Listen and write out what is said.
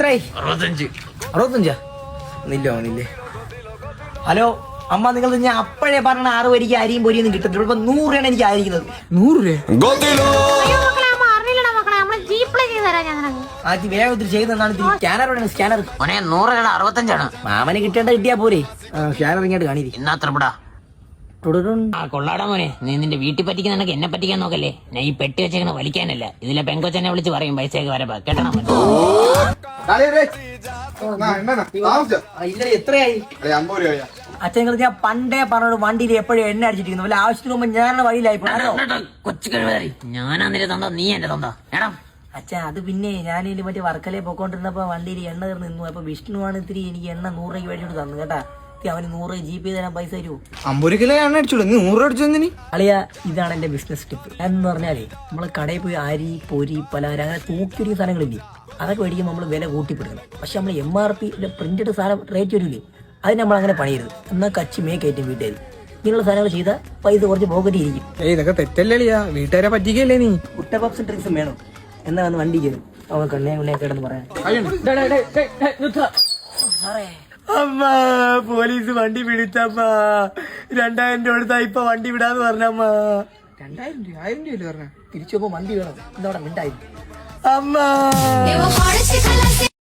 എത്രയായി? 65. നില്ലേ. ഹലോ അമ്മ, നിങ്ങൾ ഞാൻ അപ്പോഴേ പറഞ്ഞ 6 വരിക്ക് അരിയും പൊരിയൊന്നും കിട്ടത്തില്ല. ഇപ്പൊ 100 രൂപയാണ് എനിക്ക് ആയിരിക്കുന്നത്. 100 രൂപ വേഗം ചെയ്യുന്നതാണ്. സ്കാനർ സ്കാനർ 100 മാമന് കിട്ടേണ്ട കിട്ടിയാ പോരെ. സ്കാനർ ഇങ്ങോട്ട് കാണിരിക്കും. കൊള്ളാടാ മോനെ, നീ നിന്റെ വീട്ടിൽ പറ്റിക്കാൻ നിനക്ക് എന്നെ പറ്റിക്കാൻ നോക്കല്ലേ. ഞാൻ ഈ പെട്ടി വെച്ചേക്കണ വലിക്കാനല്ല. ഇതിലെ പെങ്കൊച്ചെന്നെ വിളിച്ച് പറയും പൈസയൊക്കെ വരപ്പാ. കേട്ടണം. എത്രയായി? അച്ഛൻ ഞാൻ പണ്ടേ പറഞ്ഞ വണ്ടിയിൽ എപ്പോഴും എണ്ണ അടിച്ചിരിക്കുന്നു. വല്ല ആവശ്യത്തിന് മുമ്പ് ഞാനുള്ള വഴിയിലായി. കൊച്ചു കഴിവറി ഞാനാ നിന്റെ തന്ത, നീ എന്റെ തന്ത. എടാ അച്ഛാ, അത് പിന്നെ ഞാനിതിൽ മറ്റേ വർക്കലേ പോയിക്കൊണ്ടിരുന്നപ്പോ വണ്ടിയിൽ എണ്ണ തീർന്ന് നിന്നു. അപ്പൊ വിഷ്ണുവാണ് ഇത്തിരി എനിക്ക് എണ്ണ 100 രൂപയ്ക്ക് മേടിച്ചോട്ട് തന്നു കേട്ടാ. അവന് 100 GB തരാൻ പൈസ തരുമോ? 50 കിലോ എണ്ണ അടിച്ചോളൂ. 100 രൂപ അടിച്ചെന്നി അളിയ. ഇതാണ് എന്റെ ബിസിനസ് ടിപ്പ്. എന്ന് പറഞ്ഞാലേ, നമ്മള് കടയിൽ പോയി അരി, പൊരി, പലഹാരം അങ്ങനെ തൂക്കിയൊരു സാധനങ്ങളില്ലേ, അതൊക്കെ മേടിക്കുമ്പോൾ നമ്മൾ വില കൂട്ടിപ്പെടുക്കണം. പക്ഷെ നമ്മൾ MRP പ്രിന്റഡ് സാധനം റേറ്റ് വരില്ലേ, അതിന് നമ്മൾ അങ്ങനെ പണിയരുത്. എന്നാൽ കച്ചി കയറ്റും വീട്ടുകാർ. ഇങ്ങനെയുള്ള സാധനങ്ങൾ ചെയ്താൽ പൈസ കുറച്ച് പോക്കറ്റ് ഇരിക്കും. ഇതൊക്കെ തെറ്റല്ലേ അളിയാ? വീട്ടുകാരെ പറ്റിക്കല്ലേ നീ? കുട്ട പപ്സും ട്രിക്സും വേണം. എന്നാ വന്ന് വണ്ടി കയറും. അവൻ കണ്ണേ കിടന്ന് പറയാൻ. അമ്മ, പോലീസ് വണ്ടി പിടിച്ചമ്മ. 2000 രൂപ എടുത്താ ഇപ്പൊ വണ്ടി വിടാന്ന് പറഞ്ഞമ്മ. 2000 രൂപ 1000 രൂപ പറഞ്ഞ തിരിച്ചു പോകുമ്പോ വണ്ടി വേണം. എന്താ മിണ്ടായി അമ്മ.